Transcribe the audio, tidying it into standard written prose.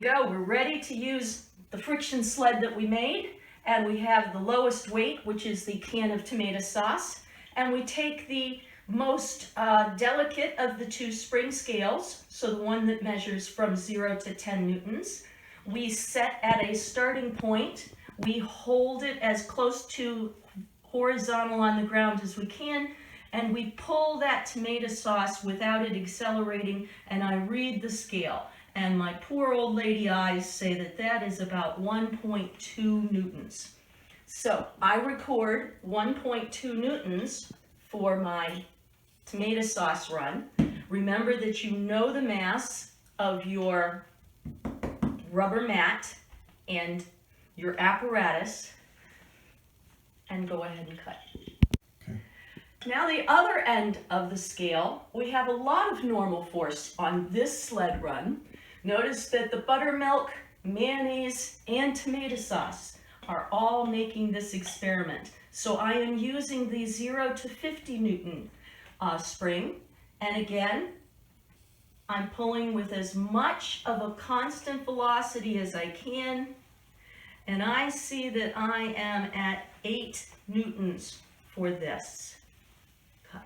Go, we're ready to use the friction sled that we made, and we have the lowest weight, which is the can of tomato sauce, and we take the most delicate of the two spring scales, so the one that measures from 0 to 10 newtons. We set at a starting point, we hold it as close to horizontal on the ground as we can, and we pull that tomato sauce without it accelerating, and I read the scale. And my poor old lady eyes say that that is about 1.2 newtons. So I record 1.2 newtons for my tomato sauce run. Remember that you know the mass of your rubber mat and your apparatus, and go ahead and cut. Okay. Now the other end of the scale, we have a lot of normal force on this sled run. Notice that the buttermilk, mayonnaise, and tomato sauce are all making this experiment. So I am using the 0 to 50 Newton spring. And again, I'm pulling with as much of a constant velocity as I can. And I see that I am at 8 newtons for this. Cut.